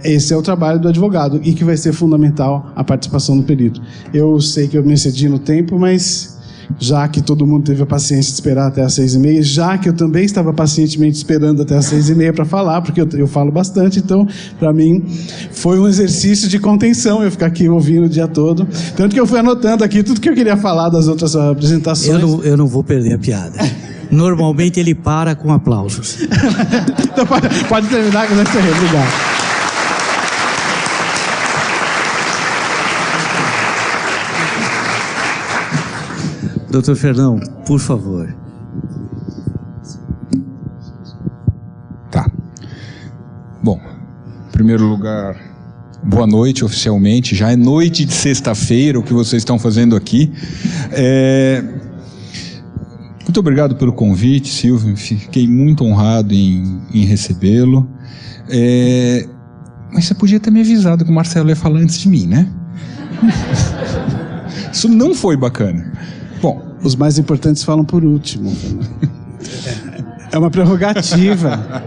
esse é o trabalho do advogado e que vai ser fundamental a participação do perito. Eu sei que eu me excedi no tempo, mas já que todo mundo teve a paciência de esperar até as 6h30, já que eu também estava pacientemente esperando até as 6h30 para falar, porque eu falo bastante, então, para mim, foi um exercício de contenção eu ficar aqui ouvindo o dia todo. Tanto que eu fui anotando aqui tudo que eu queria falar das outras apresentações. Eu não vou perder a piada. Normalmente ele para com aplausos. Então pode terminar, que vai ser. Obrigado. Doutor Fernão, por favor. Tá. Bom, em primeiro lugar, boa noite oficialmente. Já é noite de sexta-feira o que vocês estão fazendo aqui. Muito obrigado pelo convite, Silvio. Fiquei muito honrado em recebê-lo. Mas você podia ter me avisado que o Marcelo ia falar antes de mim, né? Isso não foi bacana. Bom, os mais importantes falam por último. É uma prerrogativa.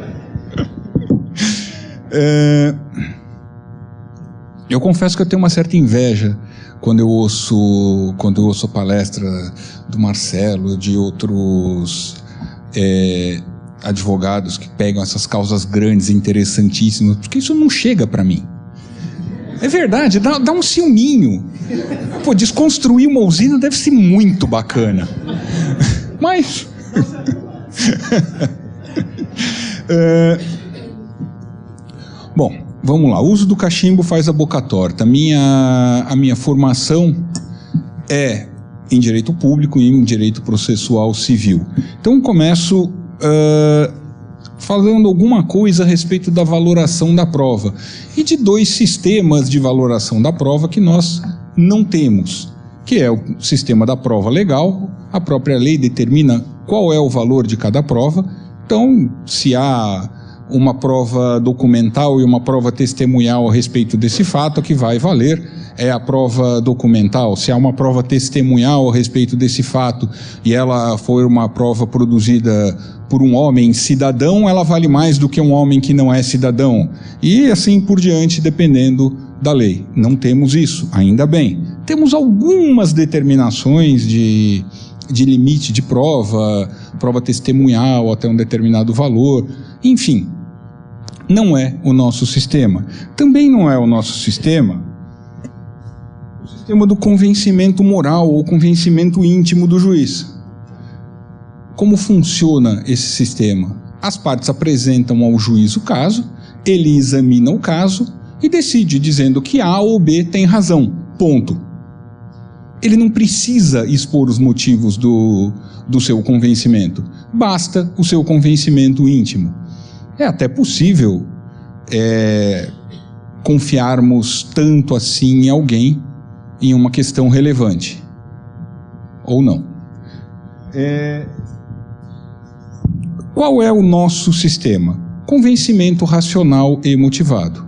Eu confesso que eu tenho uma certa inveja quando eu ouço a palestra do Marcelo, de outros advogados que pegam essas causas grandes e interessantíssimas, porque isso não chega para mim. É verdade, dá um ciúminho. Pô, desconstruir uma usina deve ser muito bacana. Mas... Bom, vamos lá. O uso do cachimbo faz a boca torta. A minha formação é em direito público e em direito processual civil. Então começo falando alguma coisa a respeito da valoração da prova e de dois sistemas de valoração da prova que nós não temos, que é o sistema da prova legal. A própria lei determina qual é o valor de cada prova. Então, se há uma prova documental e uma prova testemunhal a respeito desse fato, que vai valer é a prova documental. Se há uma prova testemunhal a respeito desse fato e ela for uma prova produzida por um homem cidadão, ela vale mais do que um homem que não é cidadão. E assim por diante, dependendo da lei. Não temos isso, ainda bem. Temos algumas determinações de limite de prova testemunhal até um determinado valor, enfim. Não é o nosso sistema. Também não é o nosso sistema o sistema do convencimento moral ou convencimento íntimo do juiz. Como funciona esse sistema? As partes apresentam ao juiz o caso, ele examina o caso e decide dizendo que A ou B tem razão. Ponto. Ele não precisa expor os motivos do seu convencimento. Basta o seu convencimento íntimo. É até possível confiarmos tanto assim em alguém em uma questão relevante. Ou não. Qual é o nosso sistema? Convencimento racional e motivado.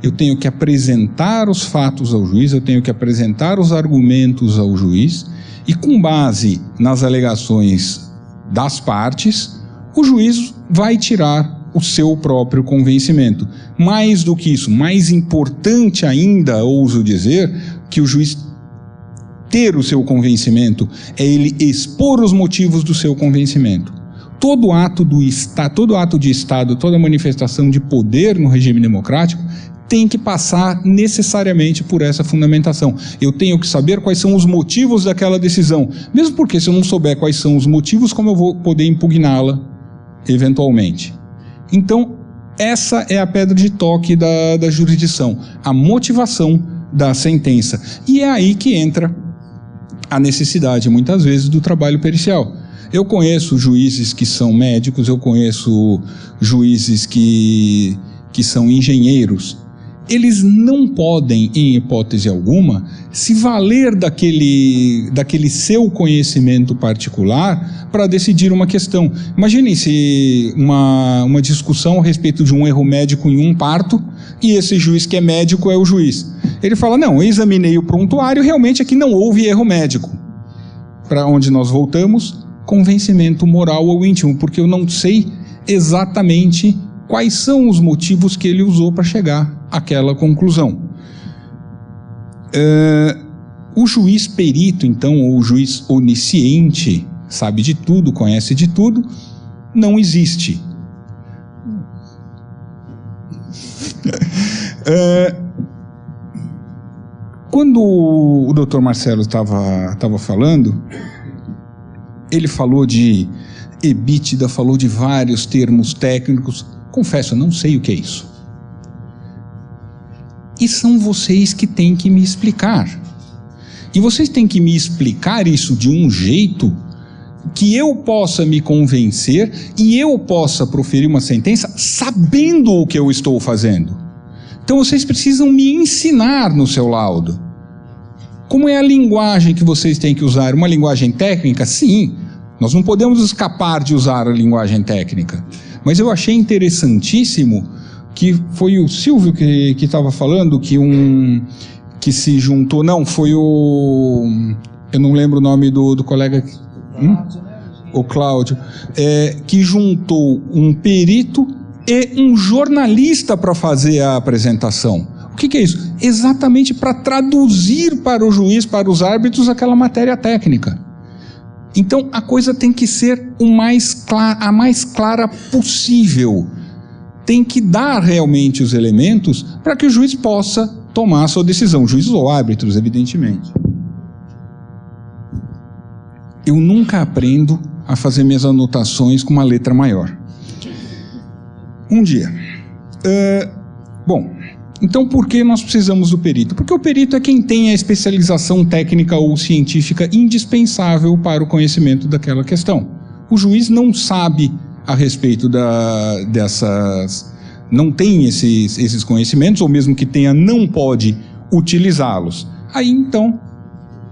Eu tenho que apresentar os fatos ao juiz, eu tenho que apresentar os argumentos ao juiz, e com base nas alegações das partes, o juiz vai tirar o seu próprio convencimento. Mais do que isso, mais importante ainda, ouso dizer, que o juiz ter o seu convencimento, é ele expor os motivos do seu convencimento. Todo ato de Estado, toda manifestação de poder no regime democrático tem que passar necessariamente por essa fundamentação. Eu tenho que saber quais são os motivos daquela decisão, mesmo porque se eu não souber quais são os motivos, como eu vou poder impugná-la eventualmente? Então, essa é a pedra de toque da jurisdição, a motivação da sentença. E é aí que entra a necessidade, muitas vezes, do trabalho pericial. Eu conheço juízes que são médicos, eu conheço juízes que são engenheiros. Eles não podem, em hipótese alguma, se valer daquele seu conhecimento particular para decidir uma questão. Imaginem se uma discussão a respeito de um erro médico em um parto, e esse juiz que é médico é o juiz. Ele fala, não, eu examinei o prontuário, realmente aqui não houve erro médico. Para onde nós voltamos? Convencimento moral ou íntimo, porque eu não sei exatamente quais são os motivos que ele usou para chegar àquela conclusão. O juiz perito, então, ou o juiz onisciente, sabe de tudo, conhece de tudo, não existe. Quando o doutor Marcelo estava falando, ele falou de EBITDA, falou de vários termos técnicos. Confesso, eu não sei o que é isso. E são vocês que têm que me explicar. E vocês têm que me explicar isso de um jeito que eu possa me convencer e eu possa proferir uma sentença sabendo o que eu estou fazendo. Então vocês precisam me ensinar no seu laudo. Como é a linguagem que vocês têm que usar? Uma linguagem técnica? Sim, nós não podemos escapar de usar a linguagem técnica. Mas eu achei interessantíssimo que foi o Silvio que estava falando que se juntou, não, foi eu não lembro o nome do colega... O Cláudio, que juntou um perito e um jornalista para fazer a apresentação. O que é isso? Exatamente para traduzir para o juiz, para os árbitros, aquela matéria técnica. Então a coisa tem que ser a mais clara possível. Tem que dar realmente os elementos para que o juiz possa tomar a sua decisão. Juízes ou árbitros, evidentemente. Eu nunca aprendo a fazer minhas anotações com uma letra maior. Um dia. Bom, então por que nós precisamos do perito? Porque o perito é quem tem a especialização técnica ou científica indispensável para o conhecimento daquela questão. O juiz não sabe a respeito dessas... não tem esses conhecimentos, ou mesmo que tenha, não pode utilizá-los. Aí então,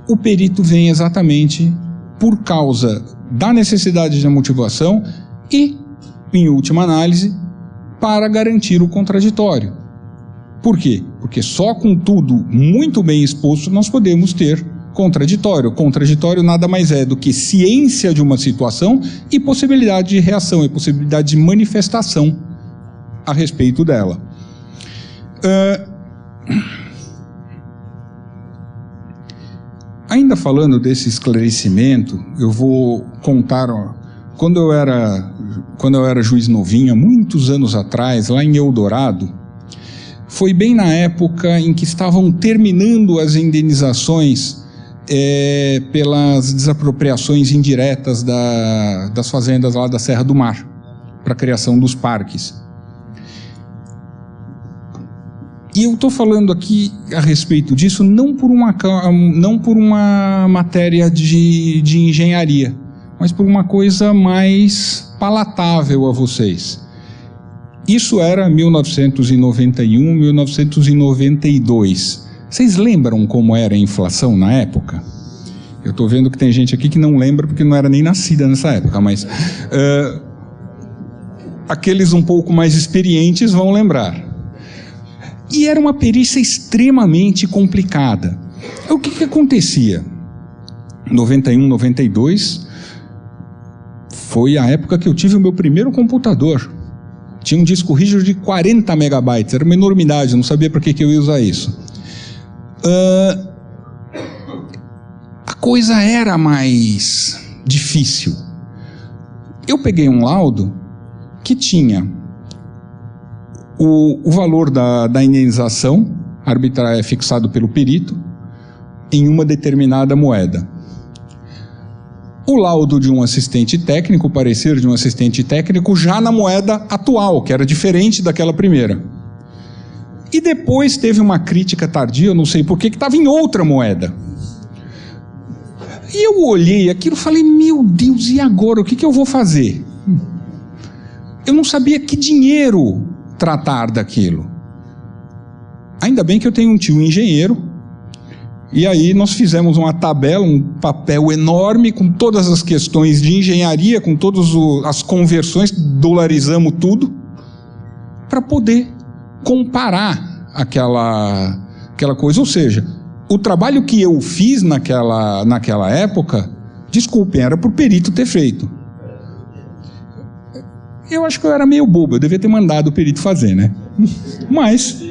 o perito vem exatamente por causa da necessidade da motivação e, em última análise, para garantir o contraditório. Por quê? Porque só com tudo muito bem exposto nós podemos ter contraditório. Contraditório nada mais é do que ciência de uma situação e possibilidade de reação, e possibilidade de manifestação a respeito dela. Ainda falando desse esclarecimento, eu vou contar, quando eu era juiz novinho, há muitos anos atrás, lá em Eldorado, foi bem na época em que estavam terminando as indenizações pelas desapropriações indiretas das fazendas lá da Serra do Mar, para a criação dos parques. E eu estou falando aqui a respeito disso não por uma matéria de engenharia, mas por uma coisa mais palatável a vocês. Isso era 1991, 1992. Vocês lembram como era a inflação na época? Eu estou vendo que tem gente aqui que não lembra porque não era nem nascida nessa época, mas aqueles um pouco mais experientes vão lembrar. E era uma perícia extremamente complicada. O que acontecia? 91, 92, foi a época que eu tive o meu primeiro computador. Tinha um disco rígido de 40 megabytes, era uma enormidade, não sabia para que eu ia usar isso. A coisa era mais difícil. Eu peguei um laudo que tinha o valor da indenização arbitrária fixado pelo perito em uma determinada moeda. O laudo de um assistente técnico, o parecer de um assistente técnico, já na moeda atual, que era diferente daquela primeira. E depois teve uma crítica tardia, eu não sei porquê, que estava em outra moeda. E eu olhei aquilo e falei, meu Deus, e agora? O que eu vou fazer? Eu não sabia que dinheiro tratar daquilo. Ainda bem que eu tenho um tio engenheiro, e aí nós fizemos uma tabela, um papel enorme com todas as questões de engenharia, com todas as conversões, dolarizamos tudo, para poder comparar aquela coisa. Ou seja, o trabalho que eu fiz naquela época, desculpem, era para o perito ter feito. Eu acho que eu era meio bobo, eu devia ter mandado o perito fazer, né? Mas...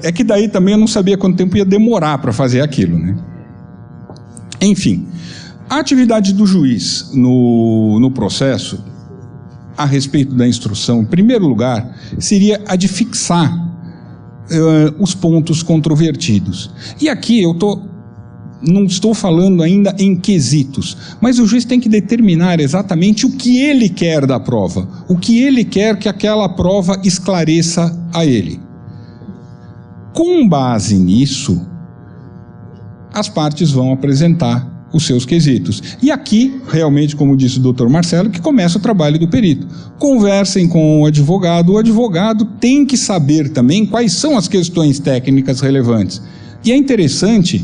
é que daí também eu não sabia quanto tempo ia demorar para fazer aquilo, né? Enfim, a atividade do juiz no processo, a respeito da instrução, em primeiro lugar, seria a de fixar os pontos controvertidos. E aqui não estou falando ainda em quesitos, mas o juiz tem que determinar exatamente o que ele quer da prova, o que ele quer que aquela prova esclareça a ele. Com base nisso, as partes vão apresentar os seus quesitos. E aqui, realmente, como disse o Dr. Marcelo, que começa o trabalho do perito. Conversem com o advogado tem que saber também quais são as questões técnicas relevantes. E é interessante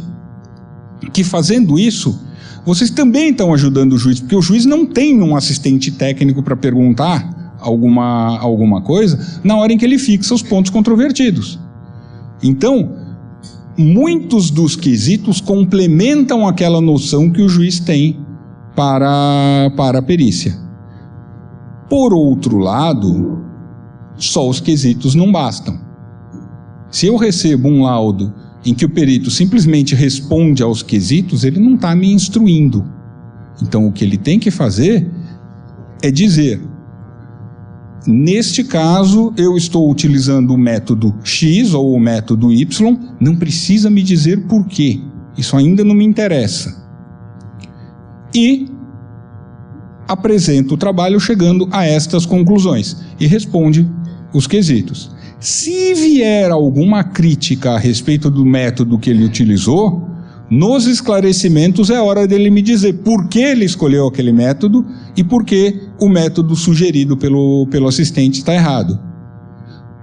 que, fazendo isso, vocês também estão ajudando o juiz, porque o juiz não tem um assistente técnico para perguntar alguma coisa na hora em que ele fixa os pontos controvertidos. Então, muitos dos quesitos complementam aquela noção que o juiz tem para a perícia. Por outro lado, só os quesitos não bastam. Se eu recebo um laudo em que o perito simplesmente responde aos quesitos, ele não está me instruindo. Então, o que ele tem que fazer é dizer: neste caso, eu estou utilizando o método X ou o método Y, não precisa me dizer por quê, isso ainda não me interessa. E apresenta o trabalho chegando a estas conclusões e responde os quesitos. Se vier alguma crítica a respeito do método que ele utilizou, nos esclarecimentos é hora dele me dizer por que ele escolheu aquele método e por que o método sugerido pelo assistente está errado.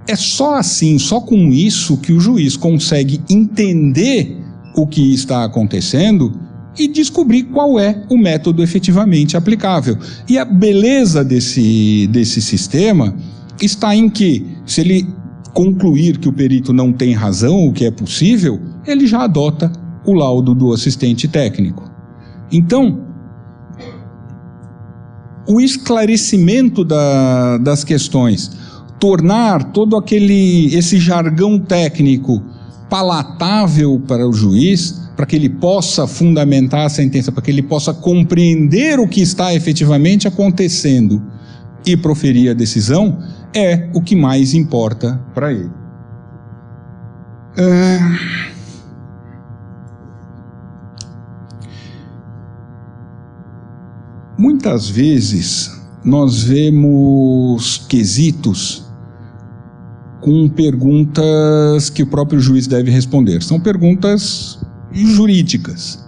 É só assim, só com isso, que o juiz consegue entender o que está acontecendo e descobrir qual é o método efetivamente aplicável. E a beleza desse sistema está em que, se ele concluir que o perito não tem razão, o que é possível, ele já adota o laudo do assistente técnico. Então, o esclarecimento das questões, tornar todo esse jargão técnico palatável para o juiz, para que ele possa fundamentar a sentença, para que ele possa compreender o que está efetivamente acontecendo e proferir a decisão, é o que mais importa para ele. Muitas vezes nós vemos quesitos com perguntas que o próprio juiz deve responder. São perguntas jurídicas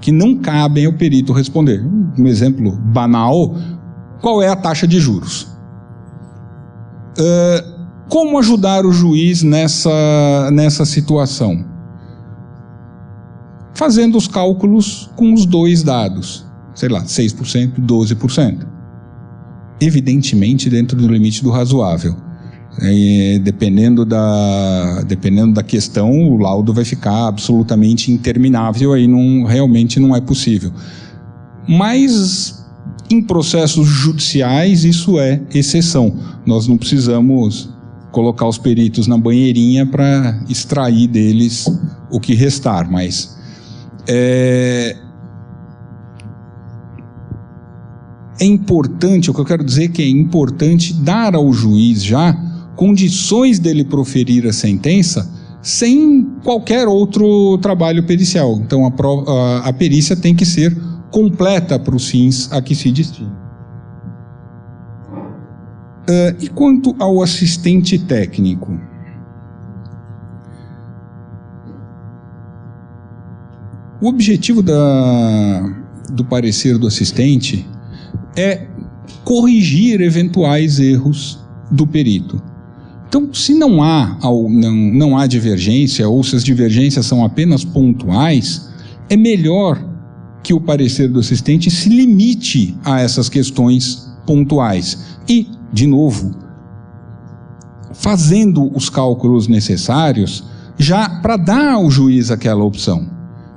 que não cabem ao perito responder. Um exemplo banal: qual é a taxa de juros? Como ajudar o juiz nessa situação? Fazendo os cálculos com os dois dados. Sei lá, 6%, 12%. Evidentemente dentro do limite do razoável. Dependendo da questão, o laudo vai ficar absolutamente interminável, aí realmente não é possível. Mas em processos judiciais isso é exceção. Nós não precisamos colocar os peritos na banheirinha para extrair deles o que restar, mas é importante, o que eu quero dizer é que é importante dar ao juiz já condições dele proferir a sentença sem qualquer outro trabalho pericial. Então a perícia tem que ser completa para os fins a que se destina. E quanto ao assistente técnico? O objetivo do parecer do assistente é corrigir eventuais erros do perito. Então, se não há divergência, ou se as divergências são apenas pontuais, é melhor que o parecer do assistente se limite a essas questões pontuais. E, de novo, fazendo os cálculos necessários, já para dar ao juiz aquela opção.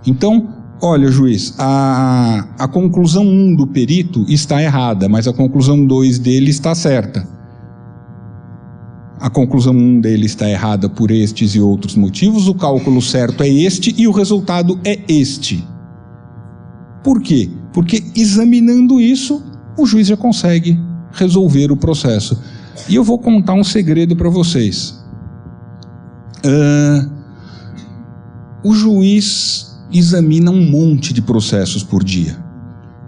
Então, olha, juiz, a conclusão 1 do perito está errada, mas a conclusão 2 dele está certa. A conclusão 1 dele está errada por estes e outros motivos, o cálculo certo é este e o resultado é este. Por quê? Porque examinando isso, o juiz já consegue resolver o processo. E eu vou contar um segredo para vocês. O juiz examina um monte de processos por dia.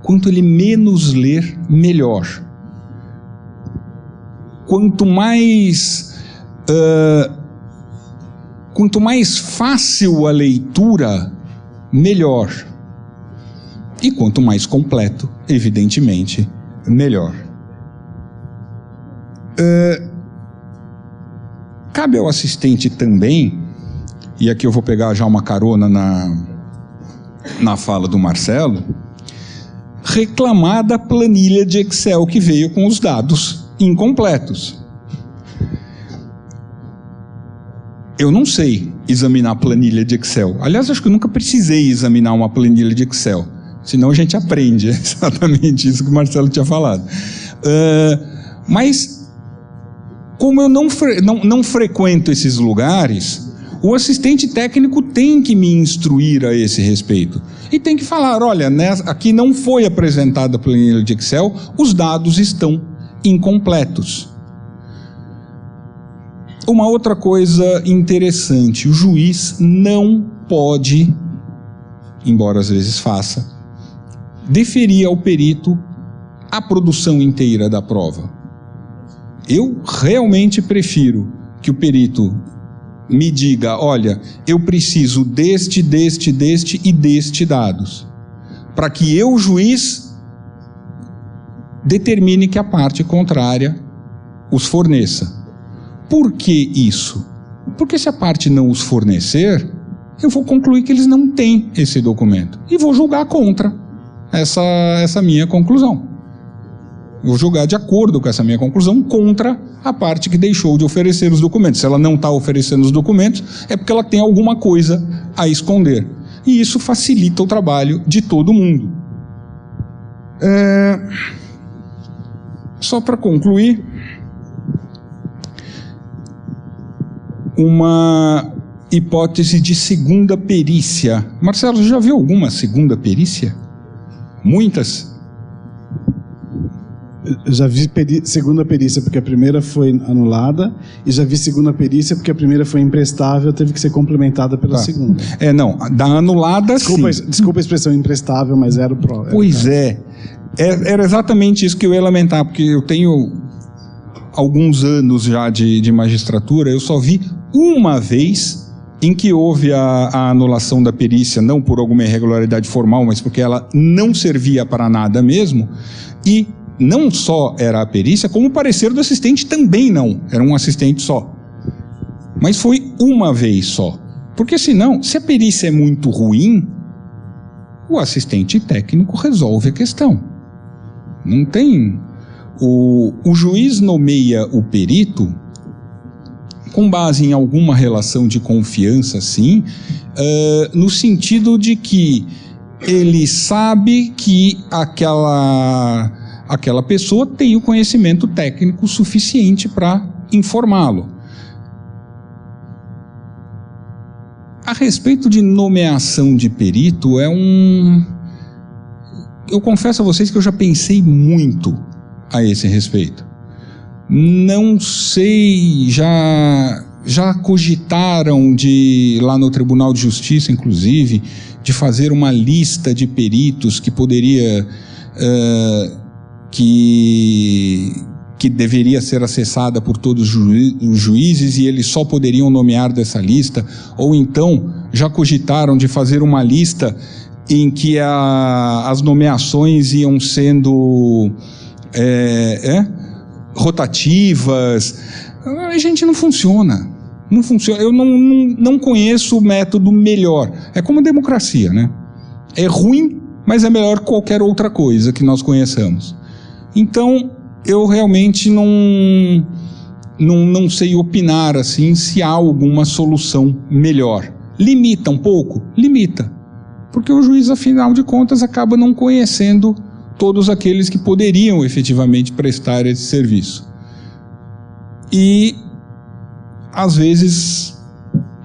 Quanto ele menos ler, melhor. quanto mais fácil a leitura, melhor. E quanto mais completo, evidentemente, melhor. Cabe ao assistente também, e aqui eu vou pegar já uma carona na fala do Marcelo, reclamar da planilha de Excel que veio com os dados incompletos. Eu não sei examinar planilha de Excel. Aliás, acho que eu nunca precisei examinar uma planilha de Excel. Senão a gente aprende. É exatamente isso que o Marcelo tinha falado. Mas, como eu não frequento esses lugares, o assistente técnico tem que me instruir a esse respeito. E tem que falar, olha, aqui não foi apresentada a planilha de Excel, os dados estão incompletos. Uma outra coisa interessante, o juiz não pode, embora às vezes faça, deferir ao perito a produção inteira da prova. Eu realmente prefiro que o perito me diga, olha, eu preciso deste e deste dados, para que eu, juiz, determine que a parte contrária os forneça. Por que isso? Porque se a parte não os fornecer, eu vou concluir que eles não têm esse documento e vou julgar contra essa minha conclusão. Vou julgar de acordo com essa minha conclusão contra a parte que deixou de oferecer os documentos. Se ela não está oferecendo os documentos, é porque ela tem alguma coisa a esconder. E isso facilita o trabalho de todo mundo. Só para concluir, uma hipótese de segunda perícia. Marcelo, você já viu alguma segunda perícia? Muitas? Já vi segunda perícia porque a primeira foi anulada, e já vi segunda perícia porque a primeira foi imprestável, teve que ser complementada pela segunda. Não, da anulada sim. Desculpa a expressão imprestável, mas era o próprio. Pois era exatamente isso que eu ia lamentar, porque eu tenho alguns anos já de magistratura, eu só vi uma vez em que houve a anulação da perícia, não por alguma irregularidade formal, mas porque ela não servia para nada mesmo, e não só era a perícia, como o parecer do assistente também não, era um assistente só. Mas foi uma vez só. Porque senão, se a perícia é muito ruim, o assistente técnico resolve a questão. Não tem... O juiz nomeia o perito com base em alguma relação de confiança, sim, no sentido de que ele sabe que aquela pessoa tem o conhecimento técnico suficiente para informá-lo. A respeito de nomeação de perito, eu confesso a vocês que eu já pensei muito a esse respeito. Não sei, já cogitaram lá no Tribunal de Justiça, inclusive, de fazer uma lista de peritos que poderia... que deveria ser acessada por todos os juízes e eles só poderiam nomear dessa lista, ou então já cogitaram de fazer uma lista em que as nomeações iam sendo rotativas. A gente não funciona. Não funciona. Eu não conheço o método melhor. É como a democracia, né? É ruim, mas é melhor que qualquer outra coisa que nós conheçamos. Então, eu realmente não sei opinar assim se há alguma solução melhor. Limita um pouco? Limita. Porque o juiz, afinal de contas, acaba não conhecendo todos aqueles que poderiam efetivamente prestar esse serviço. E, às vezes,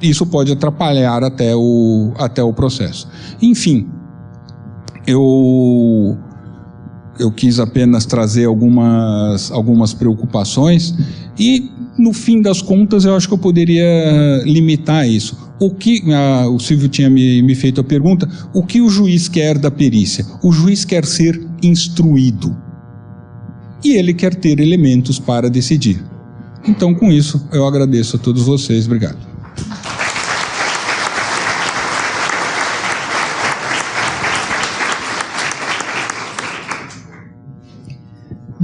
isso pode atrapalhar até o processo. Enfim, eu quis apenas trazer algumas preocupações e, no fim das contas, eu acho que eu poderia limitar isso. O Silvio tinha me feito a pergunta, o que o juiz quer da perícia? O juiz quer ser instruído e ele quer ter elementos para decidir. Então, com isso, eu agradeço a todos vocês. Obrigado.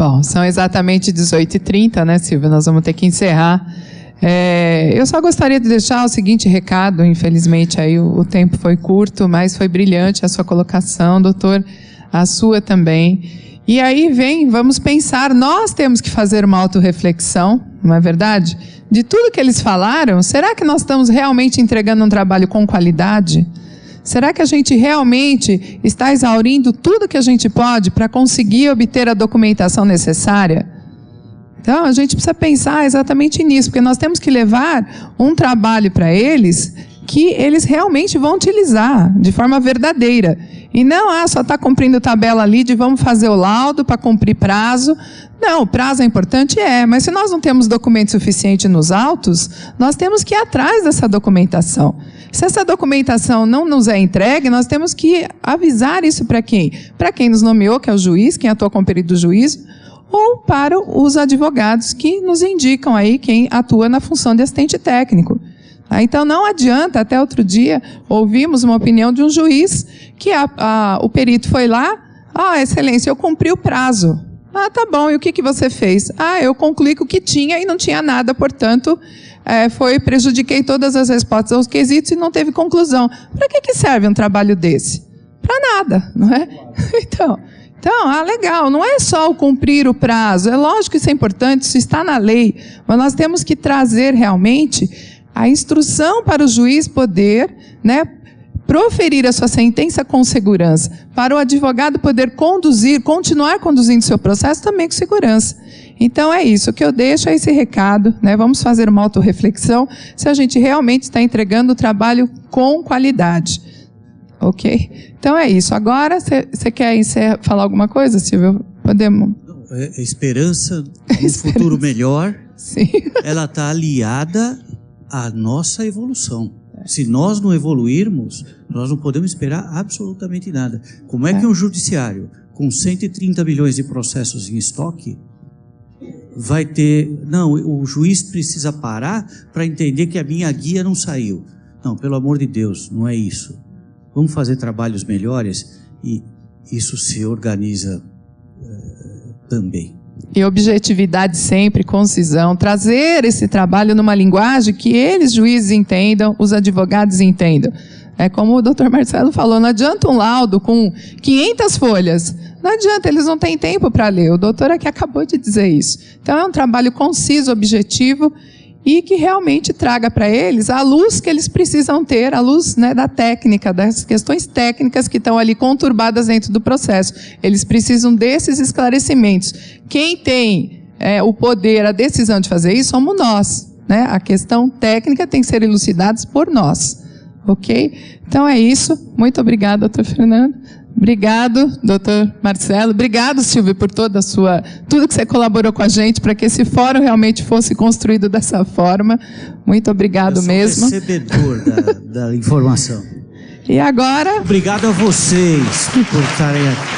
Bom, são exatamente 18h30, né, Silvia? Nós vamos ter que encerrar. Eu só gostaria de deixar o seguinte recado, infelizmente aí o tempo foi curto, mas foi brilhante a sua colocação, doutor, a sua também. E aí vamos pensar, nós temos que fazer uma autorreflexão, não é verdade? De tudo que eles falaram, será que nós estamos realmente entregando um trabalho com qualidade? Será que a gente realmente está exaurindo tudo que a gente pode para conseguir obter a documentação necessária? Então, a gente precisa pensar exatamente nisso, porque nós temos que levar um trabalho para eles que eles realmente vão utilizar de forma verdadeira. E não, só está cumprindo tabela ali de vamos fazer o laudo para cumprir prazo. Não, o prazo é importante, mas se nós não temos documento suficiente nos autos, nós temos que ir atrás dessa documentação. Se essa documentação não nos é entregue, nós temos que avisar isso para quem? Para quem nos nomeou, que é o juiz, quem atua com o perito do juízo, ou para os advogados que nos indicam aí quem atua na função de assistente técnico. Então não adianta, até outro dia ouvimos uma opinião de um juiz que o perito foi lá, excelência, eu cumpri o prazo. Tá bom, e o que você fez? Eu concluí que o que tinha e não tinha nada, portanto, prejudiquei todas as respostas aos quesitos e não teve conclusão. Para que serve um trabalho desse? Para nada, não é? Então, legal, não é só o cumprir o prazo, é lógico que isso é importante, isso está na lei, mas nós temos que trazer realmente a instrução para o juiz poder, proferir a sua sentença com segurança, para o advogado poder continuar conduzindo seu processo também com segurança. Então é isso, o que eu deixo é esse recado, vamos fazer uma autorreflexão se a gente realmente está entregando o trabalho com qualidade. Ok? Então é isso. Agora, você quer falar alguma coisa, Silvia? Podemos? Esperança no futuro melhor, sim. Ela está aliada à nossa evolução. Se nós não evoluirmos, nós não podemos esperar absolutamente nada. Como é que um judiciário com 130 milhões de processos em estoque vai ter... Não, o juiz precisa parar para entender que a minha guia não saiu. Não, pelo amor de Deus, não é isso. Vamos fazer trabalhos melhores e isso se organiza também. E objetividade sempre, concisão, trazer esse trabalho numa linguagem que eles, juízes, entendam, os advogados entendam. É como o doutor Marcelo falou, não adianta um laudo com 500 folhas, não adianta, eles não têm tempo para ler, o doutor aqui acabou de dizer isso. Então é um trabalho conciso, objetivo, e que realmente traga para eles a luz que eles precisam ter, a luz da técnica, das questões técnicas que estão ali conturbadas dentro do processo. Eles precisam desses esclarecimentos. Quem tem o poder, a decisão de fazer isso, somos nós. A questão técnica tem que ser elucidada por nós. Ok? Então é isso. Muito obrigada, doutor Fernando. Obrigado, doutor Marcelo. Obrigado, Silvio, por tudo que você colaborou com a gente para que esse fórum realmente fosse construído dessa forma. Muito obrigado mesmo. Eu sou recebedor da informação. E agora... Obrigado a vocês por estarem aqui.